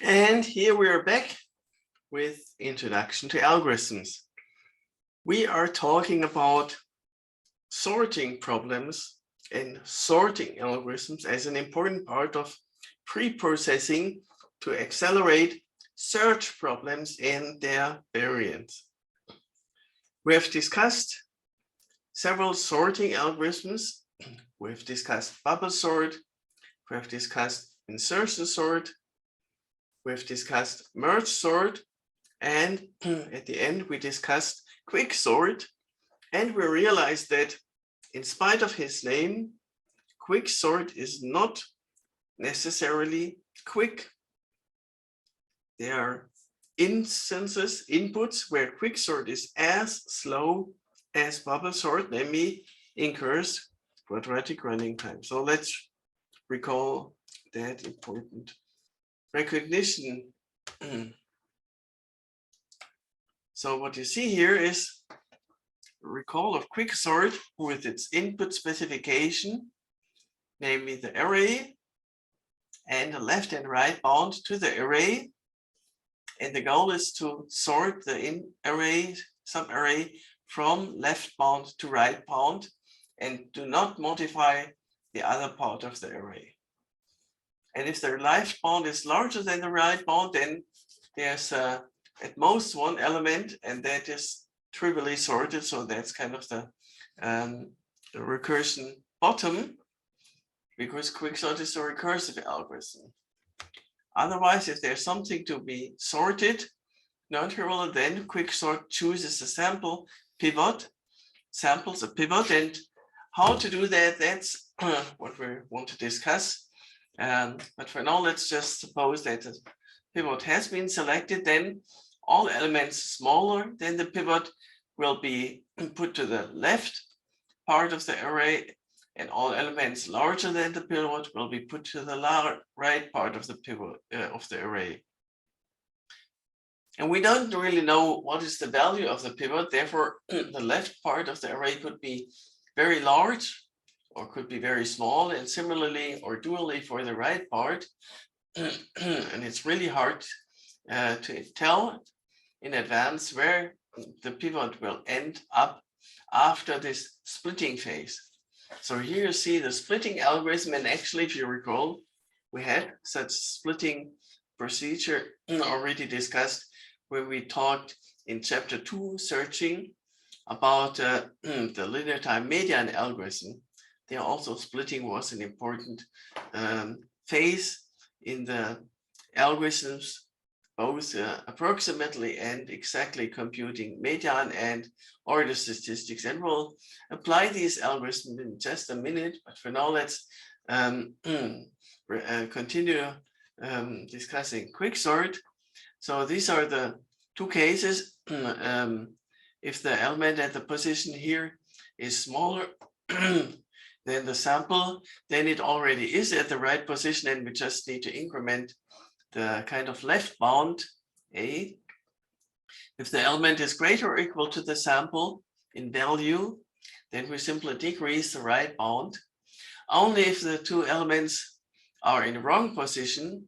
And here we are back with Introduction to Algorithms. We are talking about sorting problems and sorting algorithms as an important part of pre-processing to accelerate search problems and their variants. We have discussed several sorting algorithms. We've discussed bubble sort. We have discussed insertion sort. We've discussed merge sort. And at the end, we discussed Quicksort. And we realized that in spite of his name, Quicksort is not necessarily quick. There are instances, inputs, where Quicksort is as slow as bubble sort, namely incurs quadratic running time. So let's recall that important recognition. So what you see here is a recall of Quicksort with its input specification, namely the array, and a left and right bound to the array. And the goal is to sort the array, subarray from left bound to right bound and do not modify the other part of the array. And if the left bound is larger than the right bound, then there's at most one element, and that is trivially sorted. So that's kind of the recursion bottom, because Quicksort is a recursive algorithm. Otherwise, if there's something to be sorted, non-trivial, then Quicksort chooses a sample pivot, samples a pivot, and how to do that, that's what we want to discuss. But for now, let's just suppose that the pivot has been selected, then all elements smaller than the pivot will be put to the left part of the array, and all elements larger than the pivot will be put to the right part of the pivot of the array. And we don't really know what is the value of the pivot. Therefore, the left part of the array could be very large or could be very small, and similarly or dually for the right part. And it's really hard to tell in advance where the pivot will end up after this splitting phase. So here you see the splitting algorithm, and actually, if you recall, we had such splitting procedure already discussed when we talked in chapter 2, searching, about the linear time median algorithm. There also splitting was an important phase in the algorithms, both approximately and exactly computing median and order statistics. And we'll apply these algorithms in just a minute, but for now, let's continue discussing Quicksort. So these are the two cases. If the element at the position here is smaller than the sample, then it already is at the right position, and we just need to increment the kind of left bound A. If the element is greater or equal to the sample in value, then we simply decrease the right bound. Only if the two elements are in the wrong position,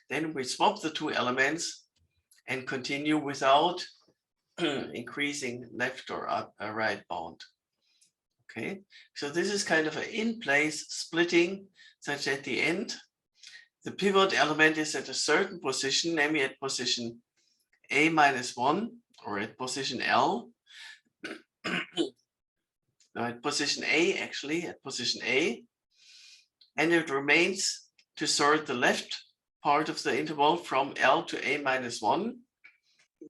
then we swap the two elements and continue without increasing left or right bound. Okay, so this is kind of an in-place splitting, such at the end, the pivot element is at a certain position, namely at position A minus 1 or at position L. No, at position A, actually, at position A. And it remains to sort the left part of the interval from L to A minus 1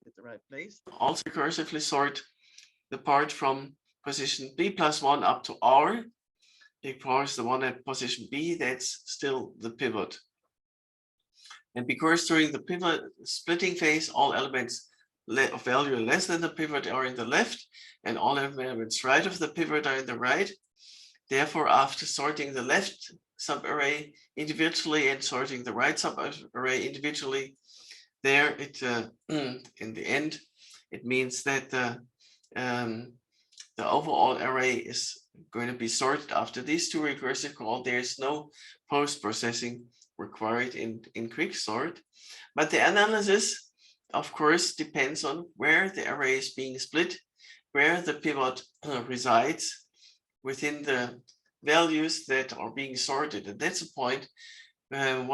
at the right place. Also recursively sort the part from position B plus 1 up to R, because the one at position B, that's still the pivot. And because during the pivot splitting phase, all elements of value less than the pivot are in the left, and all elements right of the pivot are in the right. Therefore, after sorting the left subarray individually and sorting the right subarray individually, there it in the end, it means that the overall array is going to be sorted after these two recursive calls. There is no post-processing required in Quicksort. But the analysis, of course, depends on where the array is being split, where the pivot resides within the values that are being sorted. And that's a point.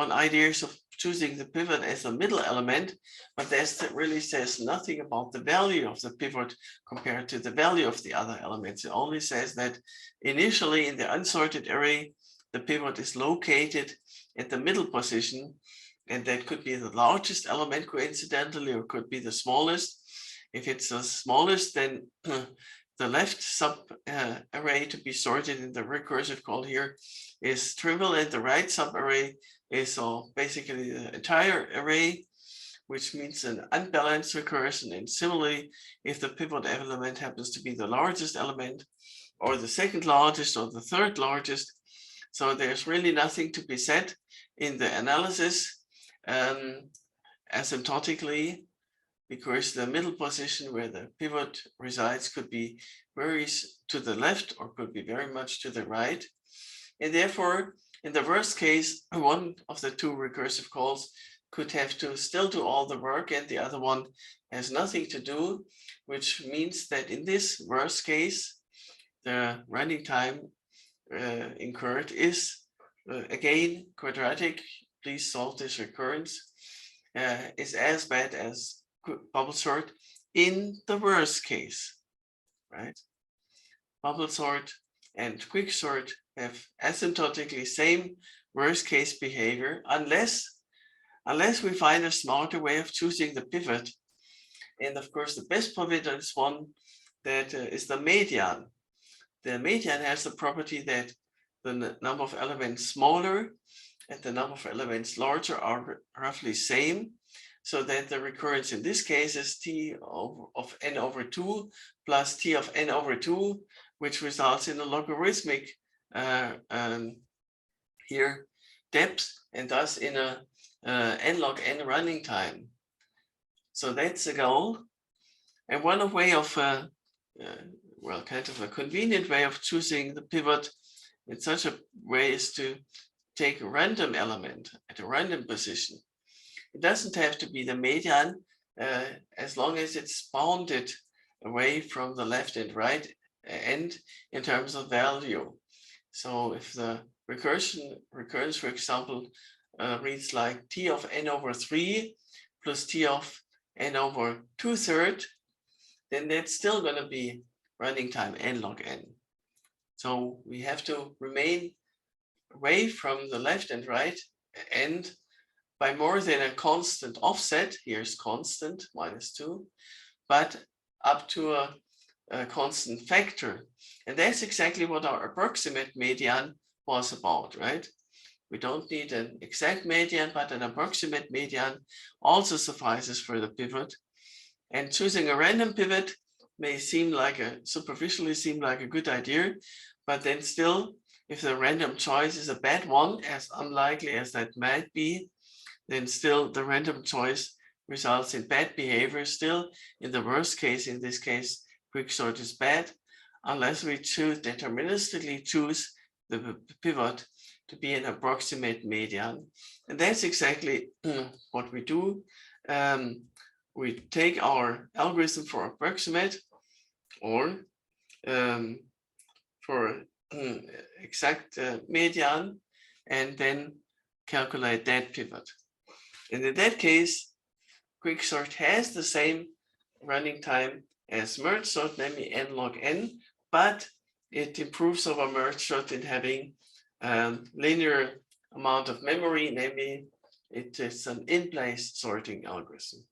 One idea is of choosing the pivot as a middle element, but that really says nothing about the value of the pivot compared to the value of the other elements. It only says that initially in the unsorted array, the pivot is located at the middle position, and that could be the largest element coincidentally, or could be the smallest. If it's the smallest, then the left sub array to be sorted in the recursive call here is trivial, and the right sub array is basically the entire array, which means an unbalanced recursion. And similarly, if the pivot element happens to be the largest element, or the second largest, or the third largest, so there's really nothing to be said in the analysis asymptotically, because the middle position where the pivot resides could be very to the left or could be very much to the right. And therefore, in the worst case, one of the two recursive calls could have to still do all the work and the other one has nothing to do, which means that in this worst case, the running time incurred is again quadratic. Please solve this recurrence. Is as bad as bubble sort in the worst case, right? Bubble sort and Quicksort have asymptotically same worst case behavior unless we find a smarter way of choosing the pivot. And of course, the best pivot is one that is the median. The median has the property that the number of elements smaller and the number of elements larger are roughly same, so that the recurrence in this case is t of n over 2 plus t of n over 2, which results in a logarithmic here depth, and thus in a n log n running time. So that's the goal. And one way of well, kind of a convenient way of choosing the pivot in such a way is to take a random element at a random position. It doesn't have to be the median as long as it's bounded away from the left and right end in terms of value. So if the recurrence, for example, reads like t of n over 3 plus t of n over 2/3, then that's still going to be running time n log n. So we have to remain away from the left and right end by more than a constant offset. Here's constant, -2, but up to a constant factor. And that's exactly what our approximate median was about, right? We don't need an exact median, but an approximate median also suffices for the pivot. And choosing a random pivot may superficially seem like a good idea, but then still, if the random choice is a bad one, as unlikely as that might be, then still the random choice results in bad behavior. Still, in the worst case, in this case, Quicksort is bad, unless we deterministically choose the pivot to be an approximate median. And that's exactly what we do. We take our algorithm for approximate or for exact median, and then calculate that pivot. And in that case, Quicksort has the same running time as merge sort, namely n log n, but it improves over merge sort in having linear amount of memory, namely it is an in-place sorting algorithm.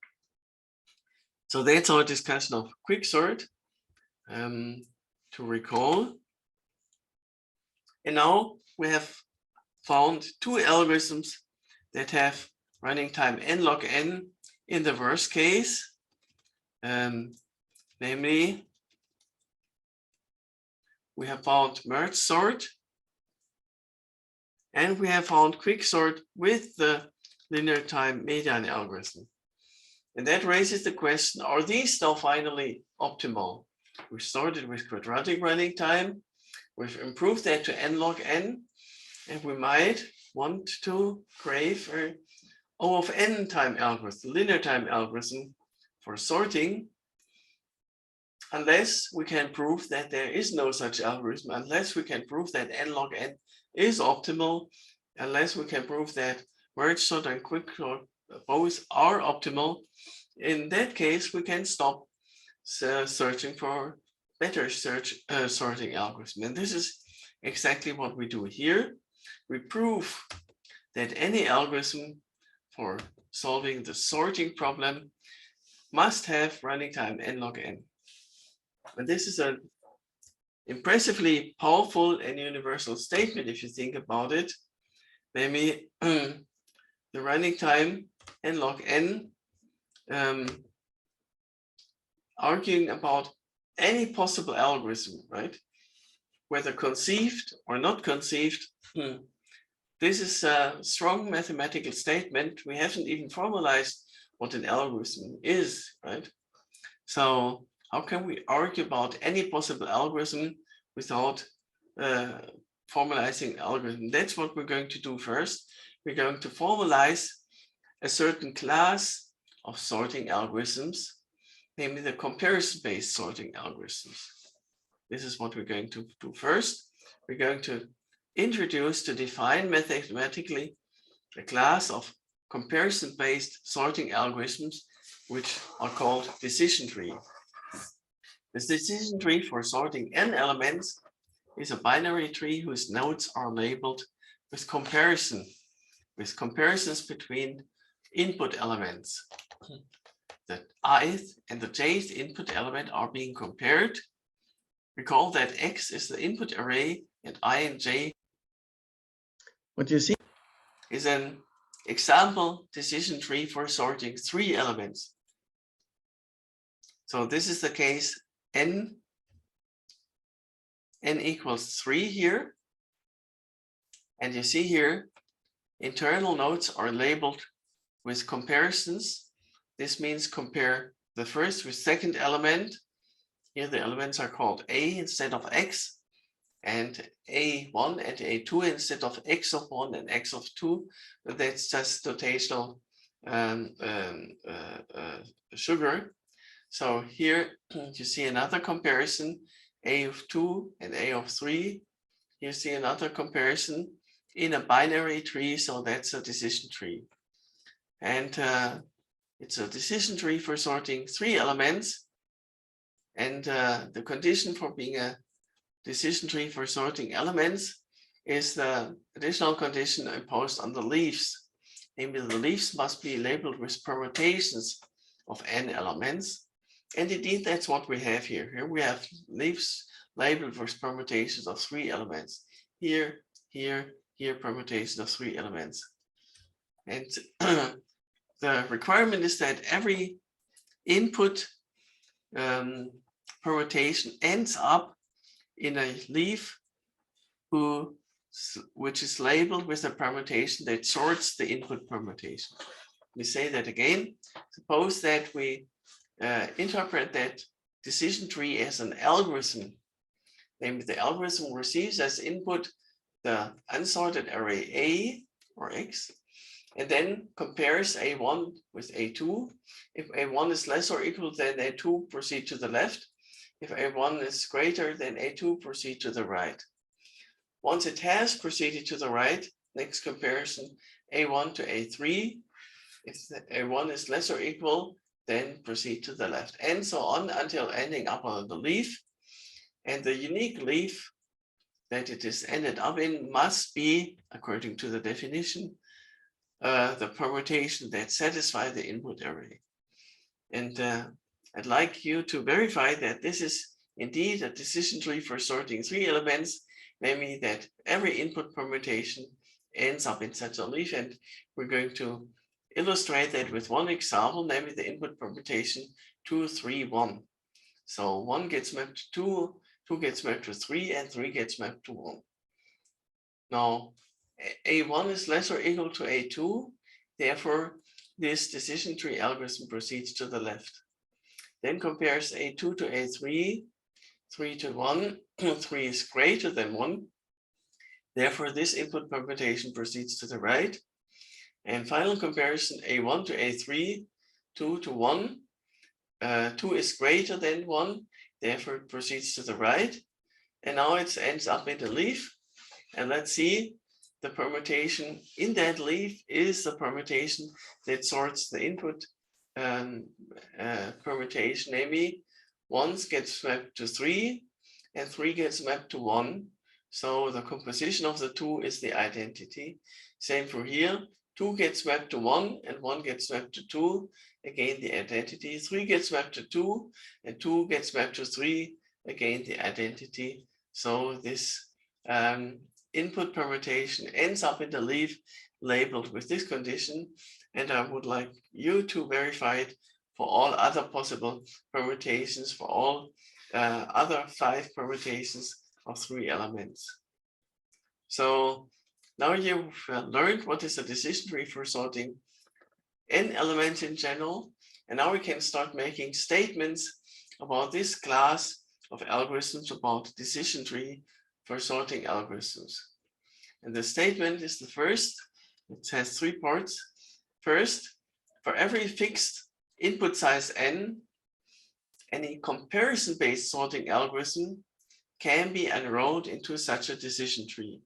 So that's our discussion of Quicksort to recall. And now we have found two algorithms that have running time n log n in the worst case, namely we have found merge sort and we have found Quicksort with the linear time median algorithm. And that raises the question, are these now finally optimal? We started with quadratic running time, we've improved that to n log n, and we might want to crave a O of n time algorithm, linear time algorithm for sorting, unless we can prove that there is no such algorithm, unless we can prove that n log n is optimal, unless we can prove that merge sort and quicksort both are optimal. In that case, we can stop searching for better sorting algorithm. And this is exactly what we do here. We prove that any algorithm for solving the sorting problem must have running time n log n. And this is an impressively powerful and universal statement if you think about it. Maybe the running time n log n, arguing about any possible algorithm, right? Whether conceived or not conceived. This is a strong mathematical statement. We haven't even formalized what an algorithm is, right? So how can we argue about any possible algorithm without formalizing algorithm? That's what we're going to do first. We're going to formalize a certain class of sorting algorithms, namely the comparison-based sorting algorithms. This is what we're going to do first. We're going to introduce to define mathematically a class of comparison-based sorting algorithms, which are called decision tree. This decision tree for sorting n elements is a binary tree whose nodes are labeled with comparisons between input elements. The ith and the jth input element are being compared. Recall that X is the input array and I and J. What you see is an example decision tree for sorting 3 elements. So this is the case n equals 3 here. And you see here, internal nodes are labeled with comparisons. This means compare the first with second element. Here the elements are called A instead of X, and A1 and A2 instead of X of 1 and X of 2. But that's just notational sugar. So here you see another comparison, A of 2 and A of 3. You see another comparison in a binary tree, so that's a decision tree. And it's a decision tree for sorting 3 elements. And the condition for being a decision tree for sorting elements is the additional condition imposed on the leaves. Namely, the leaves must be labeled with permutations of n elements. And indeed, that's what we have here. Here we have leaves labeled with permutations of 3 elements. Here, here, here, permutation of 3 elements. And the requirement is that every input permutation ends up in a leaf which is labeled with a permutation that sorts the input permutation. We say that again. Suppose that we interpret that decision tree as an algorithm. Namely, the algorithm receives as input the unsorted array A or X, and then compares A1 with A2. If A1 is less or equal, then A2 proceed to the left. If A1 is greater, then A2 proceed to the right. Once it has proceeded to the right, next comparison A1 to A3. If A1 is less or equal, then proceed to the left, and so on until ending up on the leaf. And the unique leaf that it is ended up in must be, according to the definition, the permutation that satisfies the input array. And I'd like you to verify that this is indeed a decision tree for sorting 3 elements, namely that every input permutation ends up in such a leaf. And we're going to illustrate that with one example, namely the input permutation 2, 3, 1. So 1 gets mapped to 2, 2 gets mapped to 3, and 3 gets mapped to 1. Now, A1 is less or equal to A2, therefore this decision tree algorithm proceeds to the left. Then compares A2 to A3, 3 to 1, 3 is greater than 1. Therefore, this input permutation proceeds to the right. And final comparison, A1 to A3, 2 to 1. 2 is greater than 1, therefore it proceeds to the right. And now it ends up in the leaf. And let's see, the permutation in that leaf is the permutation that sorts the input permutation, namely 1 gets mapped to 3 and 3 gets mapped to 1. So the composition of the 2 is the identity. Same for here, 2 gets mapped to 1 and 1 gets mapped to 2. Again, the identity. 3 gets mapped to 2 and 2 gets mapped to 3. Again, the identity. So this input permutation ends up in the leaf labeled with this condition. And I would like you to verify it for all other possible permutations, for all other 5 permutations of 3 elements. So now you've learned what is a decision tree for sorting n elements in general. And now we can start making statements about this class of algorithms, about decision tree for sorting algorithms. And the statement is the first. It has 3 parts. First, for every fixed input size n, any comparison-based sorting algorithm can be enrolled into such a decision tree.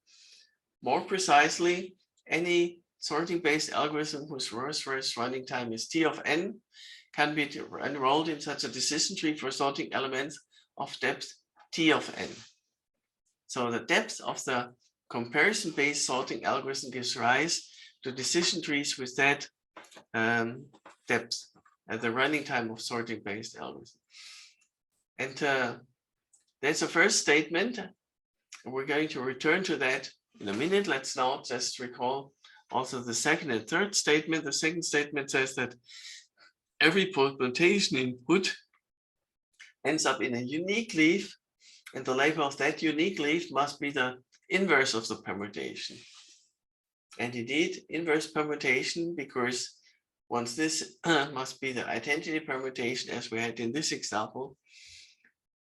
More precisely, any sorting-based algorithm whose first running time is t of n can be enrolled in such a decision tree for sorting elements of depth t of n. So the depth of the comparison-based sorting algorithm gives rise to decision trees with that depth at the running time of sorting-based algorithm. And that's the first statement. And we're going to return to that in a minute. Let's now just recall also the second and third statement. The second statement says that every permutation input ends up in a unique leaf, and the label of that unique leaf must be the inverse of the permutation. And indeed, inverse permutation, because once this must be the identity permutation as we had in this example,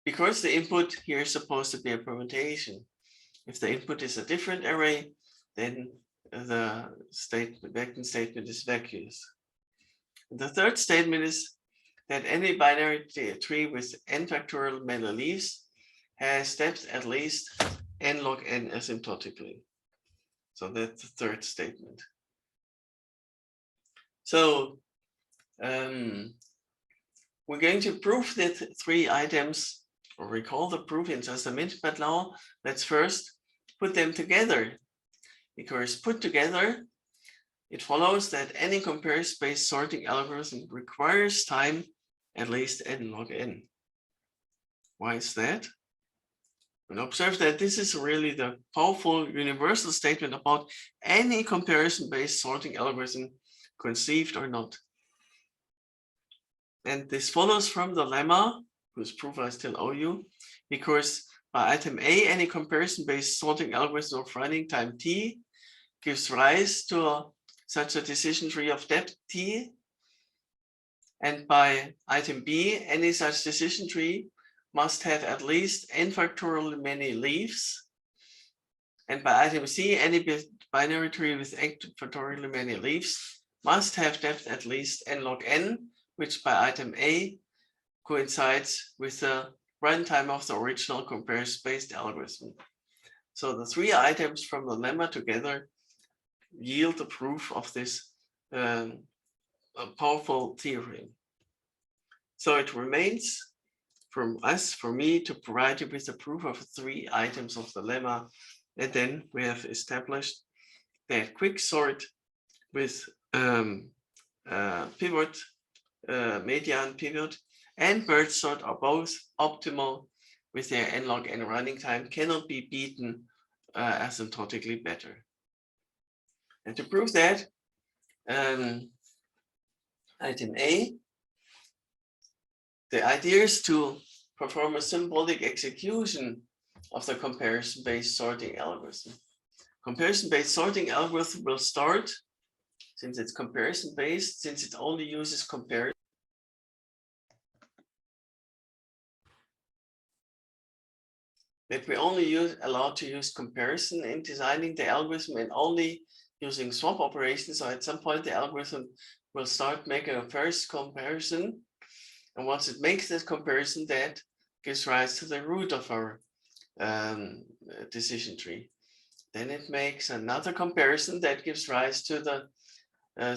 because the input here is supposed to be a permutation. If the input is a different array, then the vector statement is vacuous. The third statement is that any binary tree with n factorial many leaves has depth at least n log n asymptotically. So that's the third statement. So we're going to prove that 3 items, or recall the proof in just a minute, but now let's first put them together. Because put together, it follows that any comparison-based sorting algorithm requires time at least n log n. Why is that? And observe that this is really the powerful universal statement about any comparison-based sorting algorithm, conceived or not. And this follows from the lemma, whose proof I still owe you, because by item A, any comparison-based sorting algorithm of running time t gives rise to such a decision tree of depth t. And by item B, any such decision tree must have at least n factorial many leaves. And by item C, any binary tree with n factorial many leaves must have depth at least n log n, which by item A coincides with the runtime of the original comparison-based algorithm. So the 3 items from the lemma together yield the proof of this powerful theorem. So it remains for me to provide you with the proof of 3 items of the lemma. And then we have established that quicksort with pivot, median pivot, and merge sort are both optimal with their n log n running time, cannot be beaten asymptotically better. And to prove that, item A, the idea is to perform a symbolic execution of the comparison-based sorting algorithm. Comparison-based sorting algorithm will start, since it's comparison-based, since it only uses comparison. that we only allowed to use comparison in designing the algorithm and only using swap operations. So at some point, the algorithm will start making a first comparison. And once it makes that comparison, that gives rise to the root of our decision tree. Then it makes another comparison that gives rise to the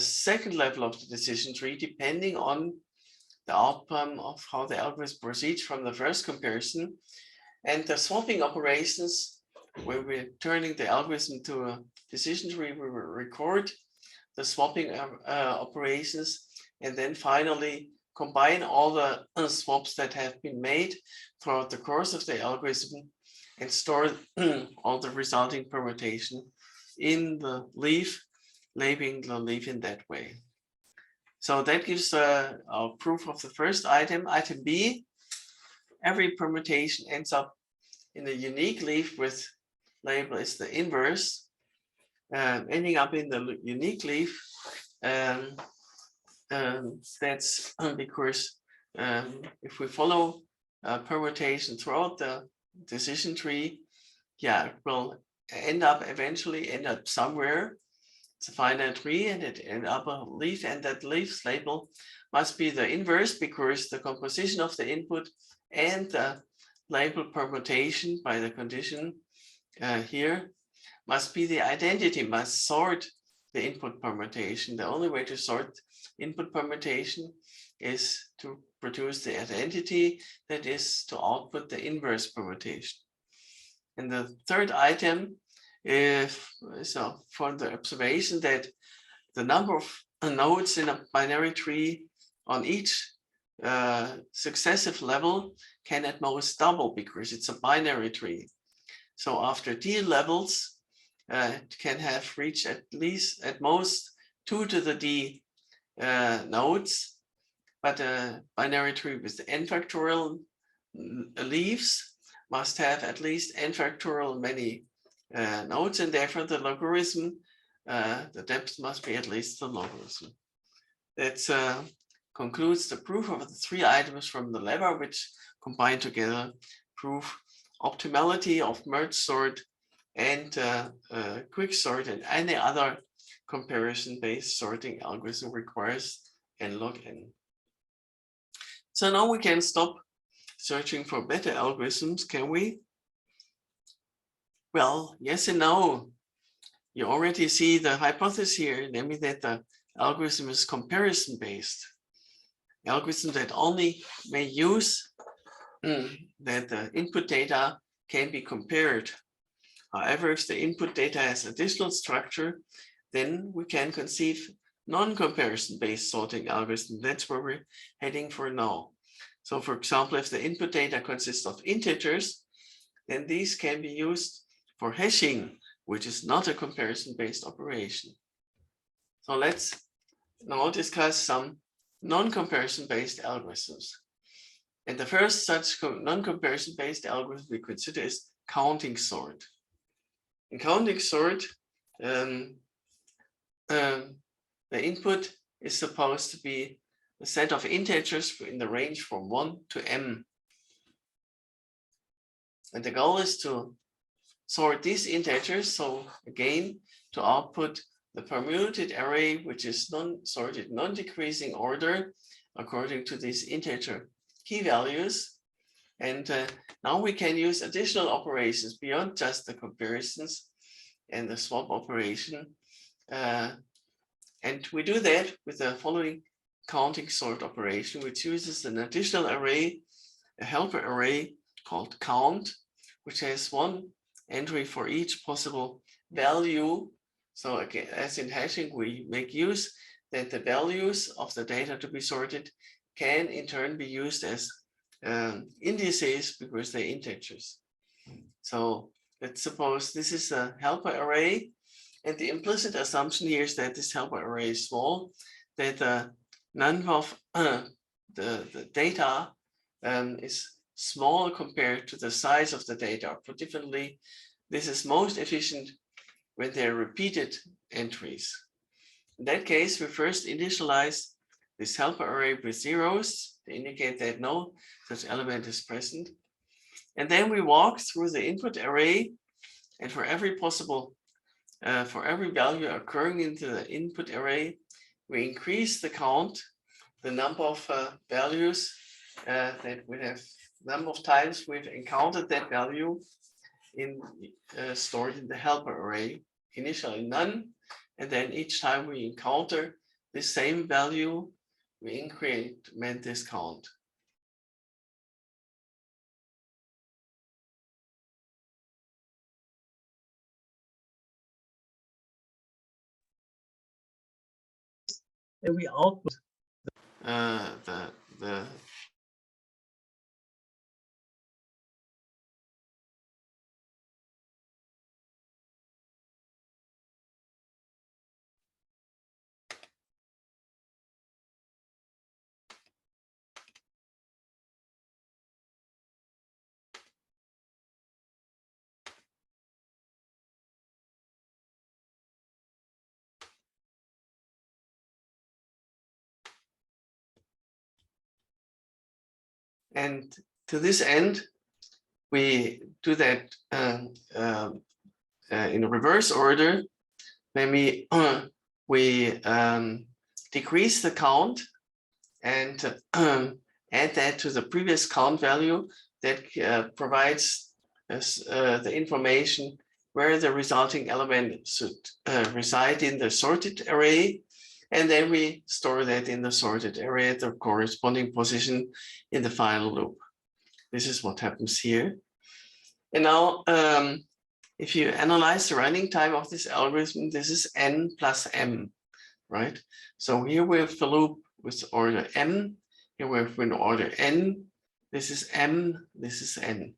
second level of the decision tree, depending on the outcome of how the algorithm proceeds from the first comparison. And the swapping operations, where we're turning the algorithm to a decision tree, we will record the swapping operations, and then finally combine all the swaps that have been made throughout the course of the algorithm and store all the resulting permutation in the leaf, labeling the leaf in that way. So that gives our proof of the first item. Item B, every permutation ends up in a unique leaf with label is the inverse, ending up in the unique leaf. That's because if we follow permutation throughout the decision tree, yeah, it will eventually end up somewhere. It's a finite tree and it ends up a leaf, and that leaf's label must be the inverse because the composition of the input and the label permutation by the condition here must be the identity, must sort the input permutation. The only way to sort input permutation is to produce the identity, that is to output the inverse permutation. And the third item is for the observation that the number of nodes in a binary tree on each successive level can at most double because it's a binary tree. So after d levels, it can have reached at most 2 to the d nodes, but a binary tree with n factorial leaves must have at least n factorial many nodes, and therefore the logarithm, the depth must be at least the logarithm. That concludes the proof of the 3 items from the lever, which combined together prove optimality of merge sort and quicksort, and any other comparison-based sorting algorithm requires n log n. So now we can stop searching for better algorithms, can we? Well, yes and no. You already see the hypothesis here, namely that the algorithm is comparison-based. Algorithm that only may use that the input data can be compared. However, if the input data has additional structure, then we can conceive non-comparison based sorting algorithm. That's where we're heading for now. So for example, if the input data consists of integers, then these can be used for hashing, which is not a comparison based operation. So let's now discuss some non-comparison based algorithms. And the first such non-comparison based algorithm we consider is counting sort. In counting sort, the input is supposed to be a set of integers in the range from 1 to m. And the goal is to sort these integers, so again, to output the permuted array, which is sorted non-decreasing order according to these integer key values. And now we can use additional operations beyond just the comparisons and the swap operation. And we do that with the following counting sort operation, which uses an additional array, a helper array called count, which has one entry for each possible value. So again, as in hashing, we make use that the values of the data to be sorted can in turn be used as indices because they're integers. So let's suppose this is a helper array, and the implicit assumption here is that this helper array is small, that the number of the data is small compared to the size of the data. Put differently, this is most efficient when they're repeated entries. In that case, we first initialize this helper array with zeros to indicate that no such element is present. And then we walk through the input array, and for every value occurring into the input array, we increase the count, the number of values that we have, number of times we've encountered that value stored in the helper array, initially none, and then each time we encounter the same value, we increment this count. And we output the and to this end, we do that in reverse order. When we decrease the count and add that to the previous count value, that provides us the information where the resulting element should reside in the sorted array. And then we store that in the sorted array at the corresponding position in the final loop. This is what happens here. And now, if you analyze the running time of this algorithm, this is n plus m, right? So here we have the loop with order m, here we have an order n, this is m, this is n.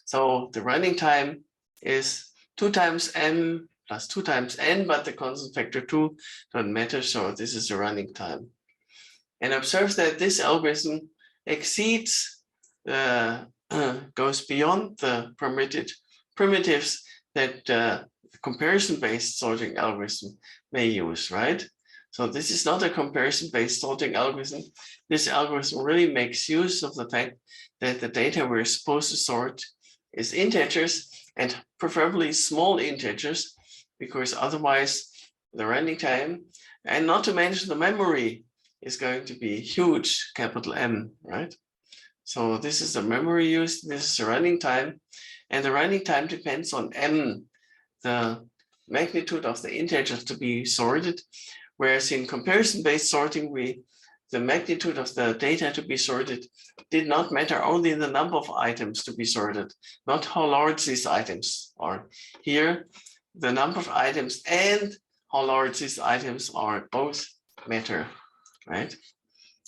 So the running time is 2 times m plus 2 times n, but the constant factor 2 doesn't matter, so this is the running time. And observe that this algorithm exceeds, goes beyond the permitted primitives that the comparison-based sorting algorithm may use, right? So this is not a comparison-based sorting algorithm. This algorithm really makes use of the fact that the data we're supposed to sort is integers, and preferably small integers, because otherwise the running time, and not to mention the memory, is going to be huge, capital M, right? So this is the memory used, this is the running time, and the running time depends on M, the magnitude of the integers to be sorted, whereas in comparison-based sorting, the magnitude of the data to be sorted did not matter, only the number of items to be sorted, not how large these items are. Here, the number of items and how large these items are both matter, right?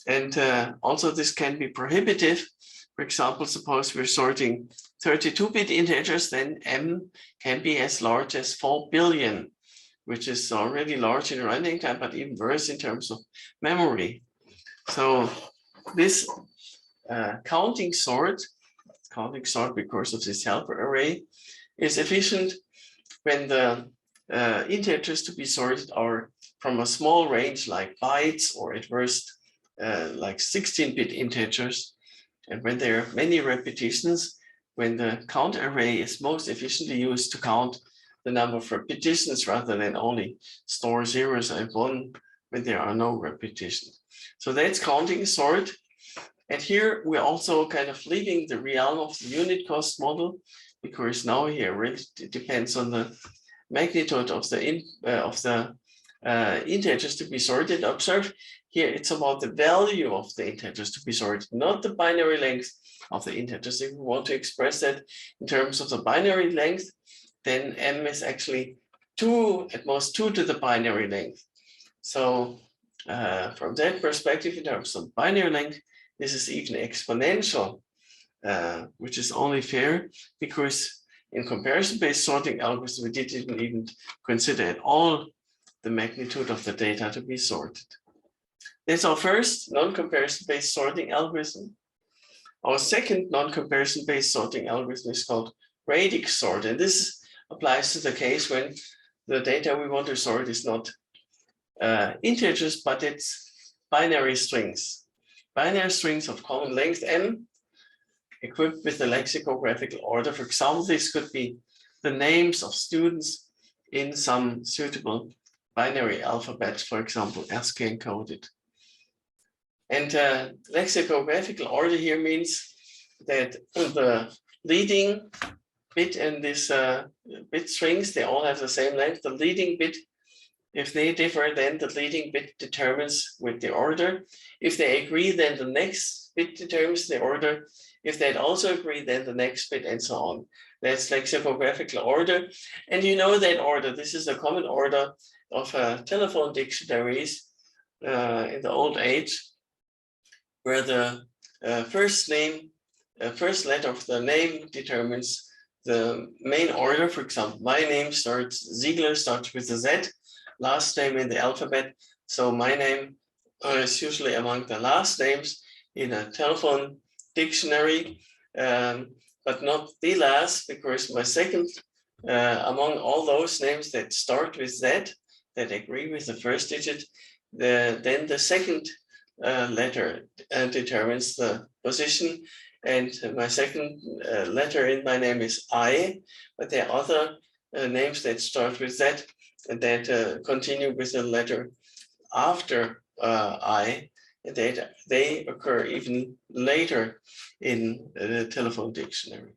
And also this can be prohibitive. For example, suppose we're sorting 32-bit integers, then M can be as large as 4 billion, which is already large in running time, but even worse in terms of memory. So this counting sort because of this helper array is efficient when the integers to be sorted are from a small range like bytes, or at worst like 16-bit integers. And when there are many repetitions, when the count array is most efficiently used to count the number of repetitions rather than only store zeros and 1 when there are no repetitions. So that's counting sort. And here we're also kind of leaving the realm of the unit cost model, because now here really it depends on the magnitude of the integers to be sorted. Observe here it's about the value of the integers to be sorted, not the binary length of the integers. If we want to express that in terms of the binary length, then m is actually 2, at most 2 to the binary length. So from that perspective, in terms of binary length, this is even exponential, which is only fair because in comparison-based sorting algorithms, we didn't even consider at all the magnitude of the data to be sorted. That's our first non-comparison-based sorting algorithm. Our second non-comparison-based sorting algorithm is called Radix Sort, and this applies to the case when the data we want to sort is not integers, but it's binary strings. Binary strings of common length m, equipped with the lexicographical order. For example, this could be the names of students in some suitable binary alphabet, for example, ASCII encoded. And lexicographical order here means that the leading bit in this bit strings, they all have the same length. The leading bit, if they differ, then the leading bit determines with the order. If they agree, then the next bit determines the order. If they also agree, then the next bit, and so on. That's lexicographical order. And you know that order. This is a common order of telephone dictionaries in the old age, where the first letter of the name determines the main order. For example, my name Ziegler starts with a Z, last name in the alphabet. So my name is usually among the last names in a telephone dictionary, but not the last, because my second, among all those names that start with Z, that agree with the first digit, then the second letter determines the position. And my second letter in my name is I, but there are other names that start with Z and that continue with the letter after I, and that they occur even later in the telephone dictionary.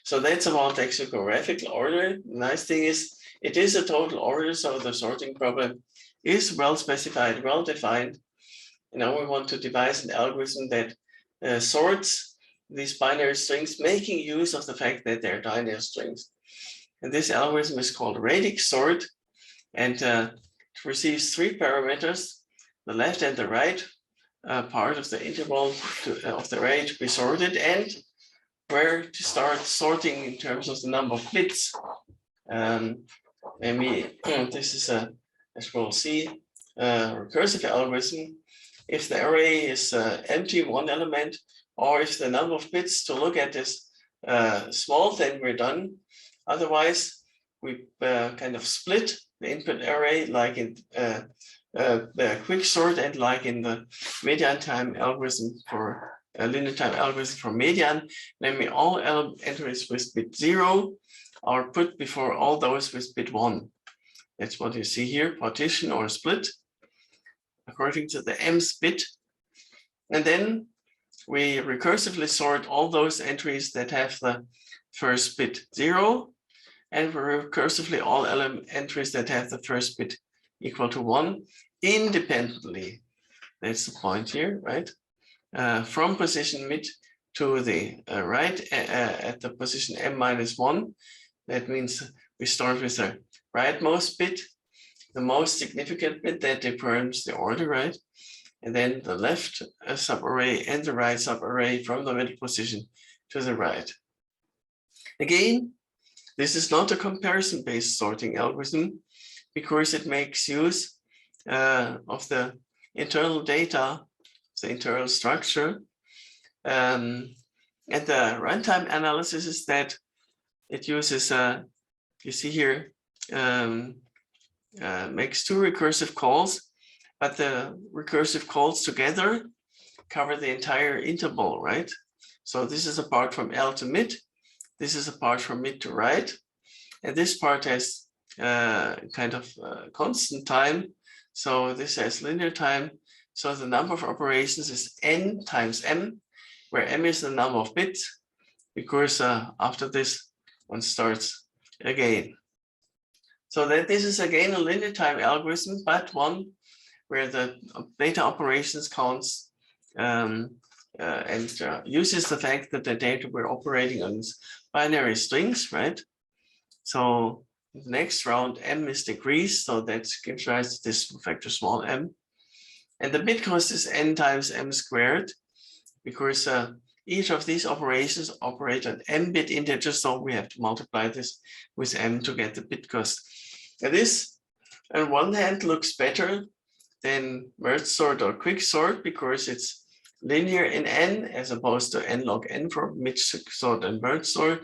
So that's about lexicographical order. The nice thing is it is a total order, so the sorting problem is well specified, well defined. And now we want to devise an algorithm that sorts these binary strings, making use of the fact that they're binary strings. And this algorithm is called Radix Sort, and it receives three parameters: the left and the right part of the interval of the array to be sorted, and where to start sorting in terms of the number of bits. This is as we'll see, recursive algorithm. If the array is empty, one element, or if the number of bits to look at is small, then we're done. Otherwise, we kind of split the input array like in the Quicksort and like in the median time algorithm for linear time algorithm for median. Namely, all entries with bit 0 are put before all those with bit 1. That's what you see here, partition or split, according to the mth bit. And then we recursively sort all those entries that have the first bit 0, and we recursively all entries that have the first bit equal to 1 independently. That's the point here, right? From position mid to the right at the position m-1. That means we start with the rightmost bit, the most significant bit that determines the order, right? And then the left subarray and the right subarray from the middle position to the right. Again, this is not a comparison-based sorting algorithm because it makes use of the internal data, the internal structure. And the runtime analysis is that it uses, you see here, makes two recursive calls, but the recursive calls together cover the entire interval, right? So this is a part from L to mid. This is a part from mid to right. And this part has kind of constant time. So this has linear time. So the number of operations is n times m, where m is the number of bits, because after this one starts again. So that this is again a linear time algorithm, but one where the data operations counts and uses the fact that the data we're operating on is binary strings, right? So the next round m is decreased, so that gives rise to this factor small m. And the bit cost is n times m squared, because each of these operations operate an m-bit integer, so we have to multiply this with m to get the bit cost. And this, on one hand, looks better than merge sort or quick sort because it's linear in n as opposed to n log n for mix sort and merge sort,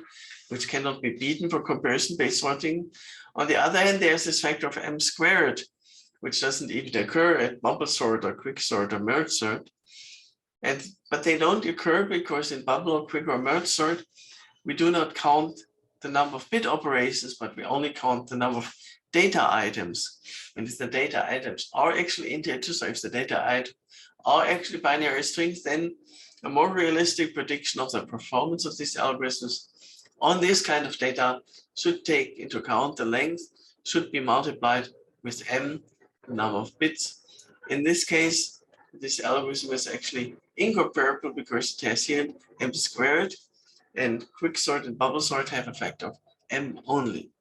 which cannot be beaten for comparison-based sorting. On the other hand, there's this factor of m squared, which doesn't even occur at bubble sort or quick sort or merge sort. But they don't occur because in bubble or quick or merge sort, we do not count the number of bit operations, but we only count the number of data items. And if the data items are actually integers, or if the data items are actually binary strings, then a more realistic prediction of the performance of these algorithms on this kind of data should take into account the length should be multiplied with m, the number of bits. In this case, this algorithm is actually incomparable because it has here m squared, and quicksort and bubble sort have a factor of m only.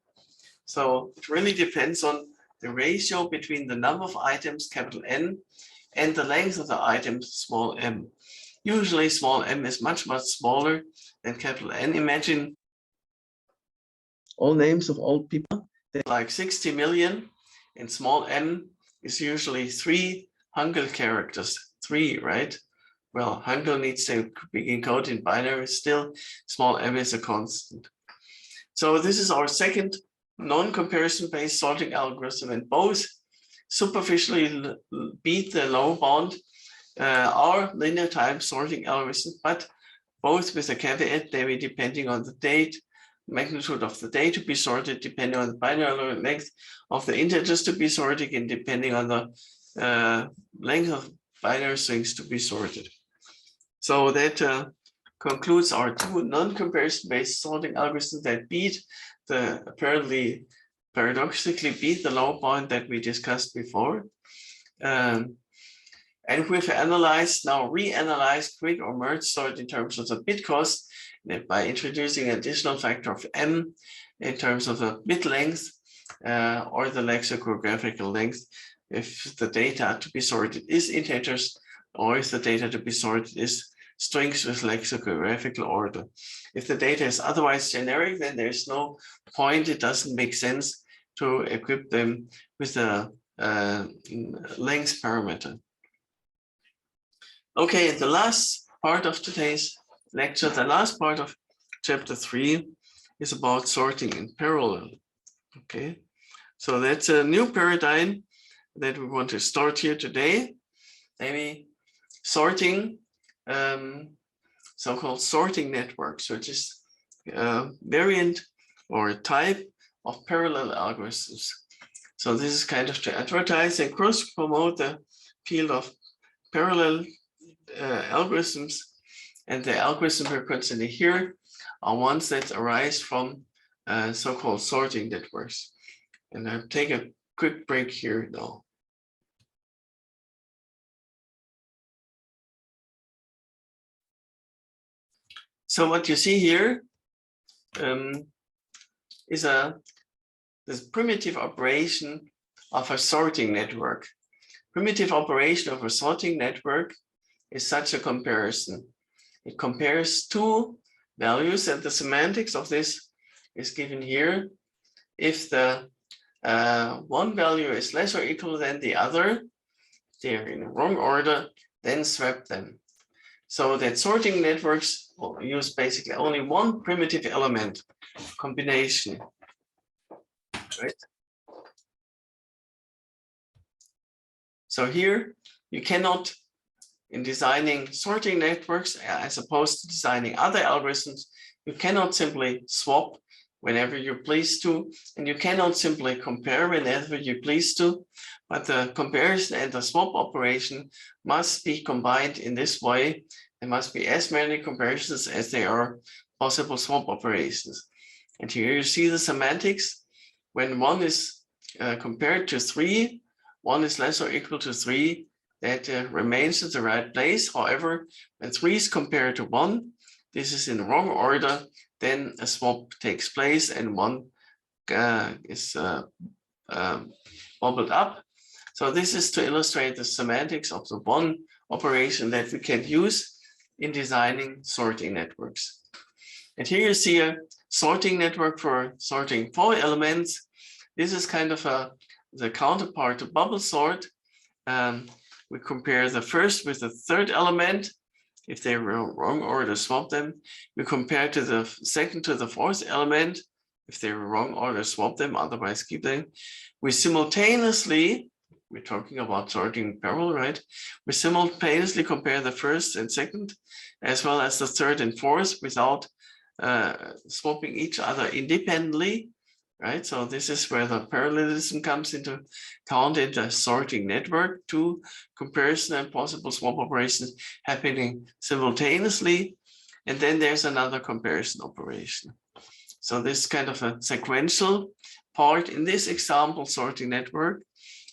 So it really depends on the ratio between the number of items, capital N, and the length of the items, small m. Usually small m is much, much smaller than capital N. Imagine all names of old people, they're like 60 million, and small m is usually 3 Hangul characters, 3, right? Well, Hangul needs to be encoded in binary, still small m is a constant. So this is our second non-comparison based sorting algorithm, and both superficially beat the low bound are linear time sorting algorithms, but both with a caveat, they will depending on the date, magnitude of the data to be sorted, depending on the binary length of the integers to be sorted, and depending on the length of binary strings to be sorted. So that concludes our two non-comparison based sorting algorithms that beat the apparently paradoxically beat the low bound that we discussed before. And we've analyzed, now reanalyzed quick or merge sort in terms of the bit cost by introducing an additional factor of m in terms of the bit length or the lexicographical length if the data to be sorted is integers, or if the data to be sorted is strings with lexicographical order. If the data is otherwise generic, then there's no point, it doesn't make sense to equip them with a length parameter. Okay, the last part of today's lecture, the last part of chapter 3 is about sorting in parallel. Okay, so that's a new paradigm that we want to start here today. Maybe sorting, so-called sorting networks, which is a variant or a type of parallel algorithms. So this is kind of to advertise and cross-promote the field of parallel algorithms, and the algorithms we're considering here are ones that arise from so-called sorting networks. And I'll take a quick break here now. So what you see here is this primitive operation of a sorting network. Primitive operation of a sorting network is such a comparison. It compares two values, and the semantics of this is given here. If the one value is less or equal than the other, they're in the wrong order, then swap them. So that sorting networks use basically only one primitive element combination, right? So here you cannot, in designing sorting networks, as opposed to designing other algorithms, you cannot simply swap whenever you please to, and you cannot simply compare whenever you please to, but the comparison and the swap operation must be combined in this way. There must be as many comparisons as there are possible swap operations. And here you see the semantics. When one is compared to 3, one is less or equal to 3, that remains at the right place. However, when 3 is compared to 1, this is in the wrong order, then a swap takes place and 1 is bubbled up. So this is to illustrate the semantics of the one operation that we can use in designing sorting networks. And here you see a sorting network for sorting 4 elements. This is kind of the counterpart to bubble sort. We compare the first with the third element. If they were wrong order, swap them. We compare to the second to the fourth element. If they were wrong order, swap them, otherwise keep them. We simultaneously we're talking about sorting in parallel, right? We simultaneously compare the first and second, as well as the third and fourth without swapping each other independently, right? So this is where the parallelism comes into count in the sorting network. Two comparison and possible swap operations happening simultaneously. And then there's another comparison operation. So this kind of a sequential part in this example sorting network,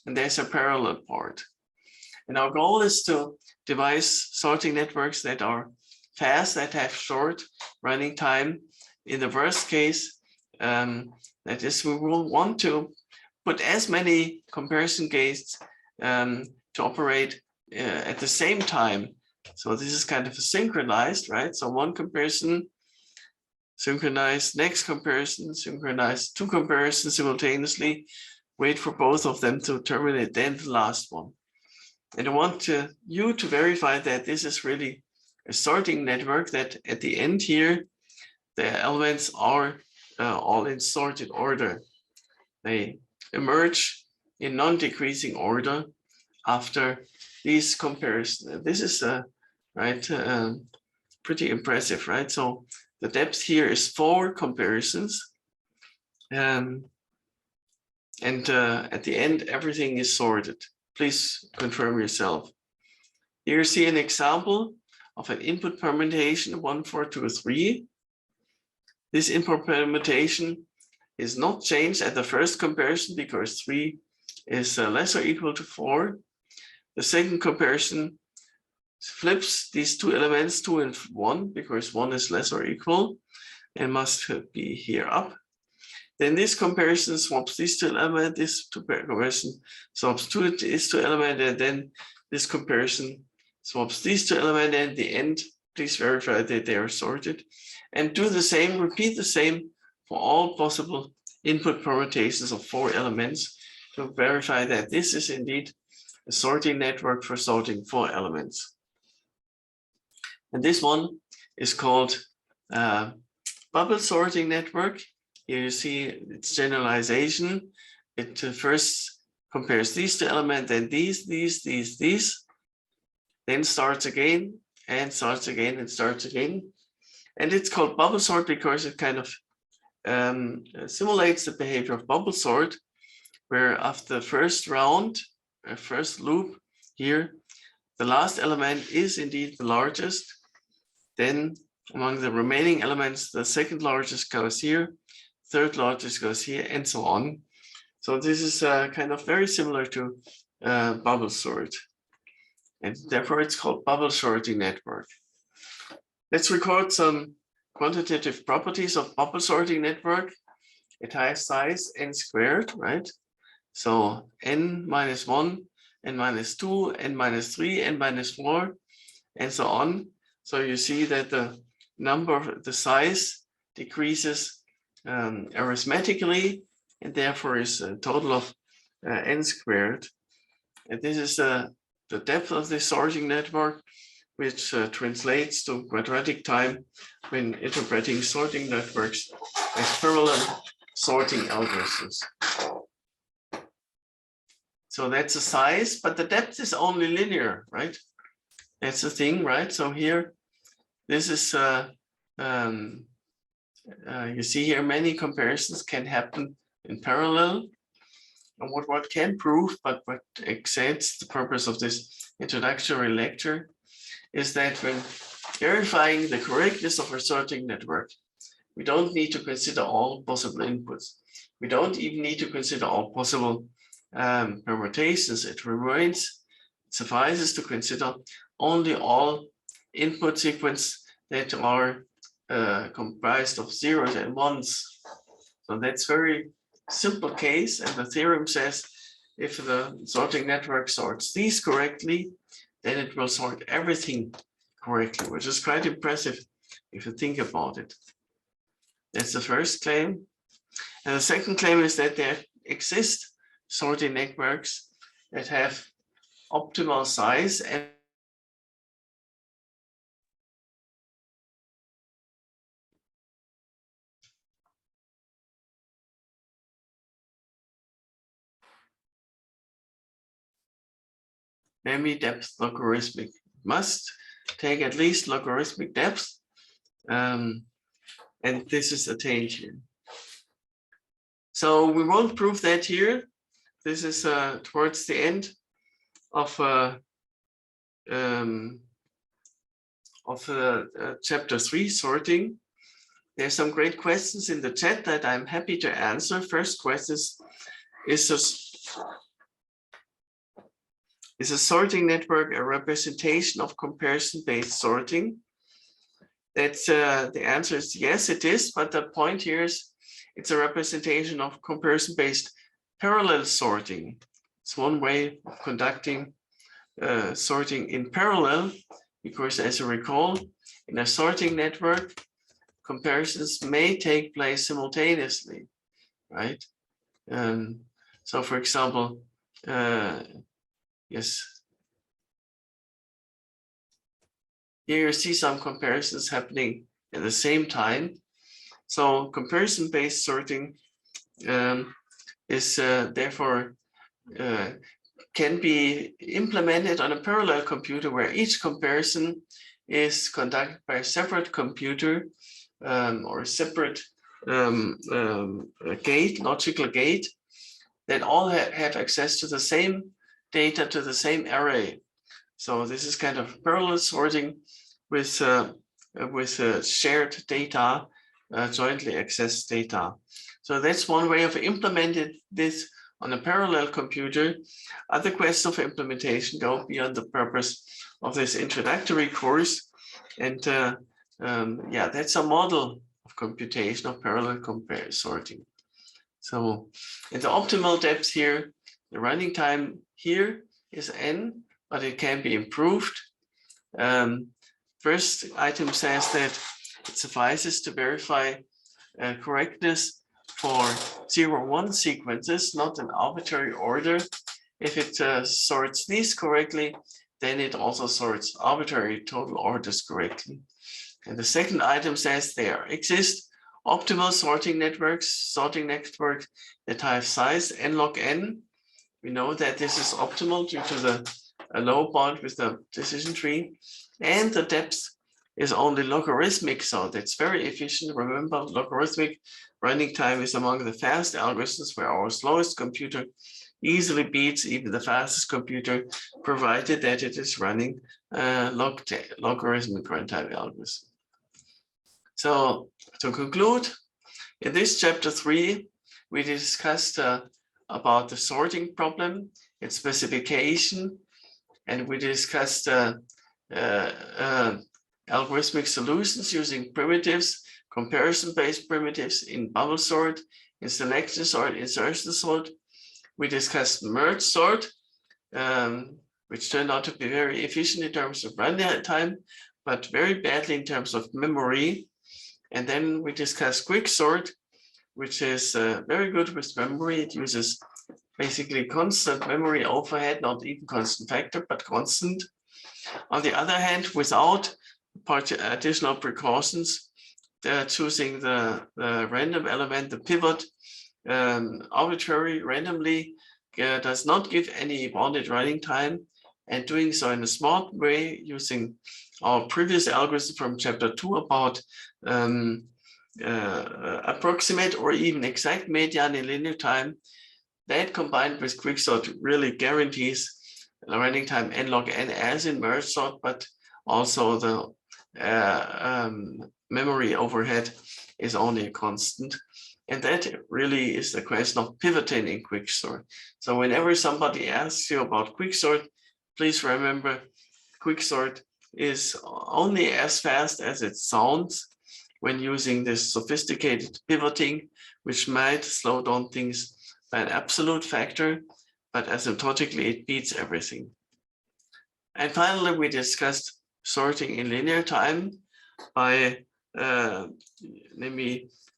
and there's a parallel part. And our goal is to devise sorting networks that are fast, that have short running time. In the worst case, that is, we will want to put as many comparison gates to operate at the same time. So this is kind of a synchronized, right? So one comparison, synchronize, next comparison, synchronize, two comparisons simultaneously, wait for both of them to terminate, then the last one. And I want you to verify that this is really a sorting network, that at the end here, the elements are all in sorted order. They emerge in non-decreasing order after these comparisons. This is pretty impressive, right? So the depth here is 4 comparisons. And at the end, everything is sorted. Please confirm yourself. Here you see an example of an input permutation 1, 4, 2, 3. This input permutation is not changed at the first comparison because 3 is less or equal to 4. The second comparison flips these two elements, 2 and 1, because 1 is less or equal and must be here up. Then this comparison swaps these two elements, this comparison swaps these two elements, and then this comparison swaps these two elements, and at the end, please verify that they are sorted. And do the same, repeat the same for all possible input permutations of 4 elements to verify that this is indeed a sorting network for sorting 4 elements. And this one is called bubble sorting network. Here you see its generalization. It first compares these two elements, then these, then starts again and starts again and starts again. And it's called bubble sort because it kind of simulates the behavior of bubble sort, where after the first round, first loop here, the last element is indeed the largest. Then among the remaining elements, the second largest goes here, third largest goes here, and so on. So this is kind of very similar to bubble sort. And therefore it's called bubble sorting network. Let's record some quantitative properties of bubble sorting network. It has size n squared, right? So n minus 1, n minus 2, n minus 3, n minus 4, and so on. So you see that the number, the size decreases arithmetically, and therefore is a total of n squared. And this is the depth of the sorting network, which translates to quadratic time when interpreting sorting networks as parallel sorting algorithms. So that's the size, but the depth is only linear, right? That's the thing, right? So here, this is, you see here, many comparisons can happen in parallel. And what can prove, but what exceeds the purpose of this introductory lecture, is that when verifying the correctness of a sorting network, we don't need to consider all possible inputs. We don't even need to consider all possible permutations. It suffices to consider only all input sequence that are comprised of zeros and ones. So that's very simple case, and the theorem says if the sorting network sorts these correctly, then it will sort everything correctly, which is quite impressive if you think about it. That's the first claim. And the second claim is that there exist sorting networks that have optimal size and memory depth logarithmic. Must take at least logarithmic depth, and this is attained here. So we won't prove that here. This is towards the end of chapter 3, sorting. There's some great questions in the chat that I'm happy to answer. First question is a sorting network a representation of comparison-based sorting? That's the answer is yes, it is. But the point here is it's a representation of comparison-based parallel sorting. It's one way of conducting sorting in parallel, because as you recall, in a sorting network, comparisons may take place simultaneously, right? So for example, yes, here you see some comparisons happening at the same time. So comparison-based sorting is therefore can be implemented on a parallel computer where each comparison is conducted by a separate computer or a separate gate, logical gate, that all have access to the same data, to the same array. So this is kind of parallel sorting with shared data, jointly accessed data. So that's one way of implementing this on a parallel computer. Other questions of implementation go beyond the purpose of this introductory course. And yeah, that's a model of computation of parallel sorting. So in the optimal depth here, the running time here is n, but it can be improved. First item says that it suffices to verify correctness for 0-1 sequences, not an arbitrary order. If it sorts these correctly, then it also sorts arbitrary total orders correctly. And the second item says there exist optimal sorting networks that have size n log n. We know that this is optimal due to the low bound with the decision tree, and the depth is only logarithmic, so that's very efficient. Remember, logarithmic running time is among the fast algorithms, where our slowest computer easily beats even the fastest computer, provided that it is running logarithmic runtime algorithm. So to conclude, in this chapter 3, we discussed about the sorting problem, its specification, and we discussed algorithmic solutions using primitives, comparison-based primitives in bubble sort, in selection sort, insertion sort. We discussed merge sort, which turned out to be very efficient in terms of runtime time, but very badly in terms of memory. And then we discussed Quicksort, which is very good with memory. It uses basically constant memory overhead, not even constant factor, but constant. On the other hand, without additional precautions, choosing the random element, the pivot, arbitrary randomly, does not give any bounded running time, and doing so in a smart way using our previous algorithm from chapter 2 about approximate or even exact median in linear time. That combined with Quicksort really guarantees the running time n log n as in merge sort, but also the memory overhead is only a constant. And that really is the question of pivoting in Quicksort. So whenever somebody asks you about Quicksort, please remember Quicksort is only as fast as it sounds when using this sophisticated pivoting, which might slow down things by an absolute factor, but asymptotically it beats everything. And finally, we discussed sorting in linear time by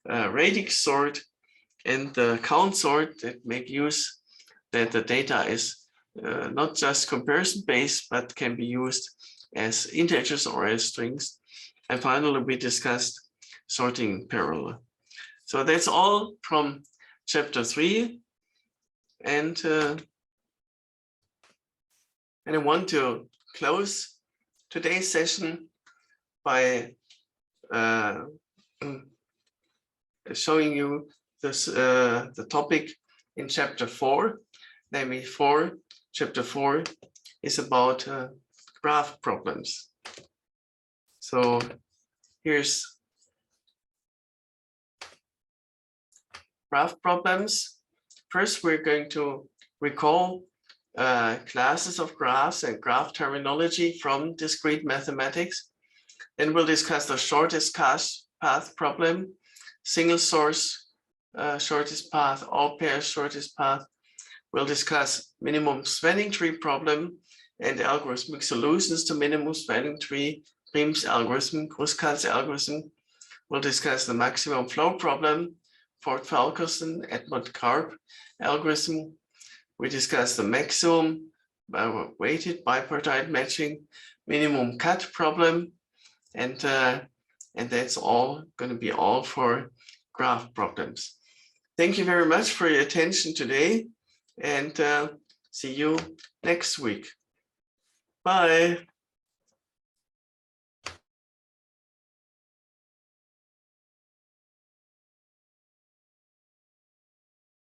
Radix Sort and the count sort that make use that the data is not just comparison based, but can be used as integers or as strings. And finally, we discussed sorting in parallel. So that's all from chapter 3. And And I want to close today's session by showing you this the topic in chapter 4, namely chapter 4 is about graph problems. So here's graph problems. First, we're going to recall classes of graphs and graph terminology from discrete mathematics. Then we'll discuss the shortest path problem, single source shortest path, all pairs shortest path. We'll discuss minimum spanning tree problem and algorithmic solutions to minimum spanning tree, Prim's algorithm, Kruskals algorithm. We'll discuss the maximum flow problem, Ford-Falkerson, Edmund Karp algorithm. We discuss the maximum weighted bipartite matching, minimum cut problem, and that's all going to be all for graph problems. Thank you very much for your attention today, and see you next week. Bye.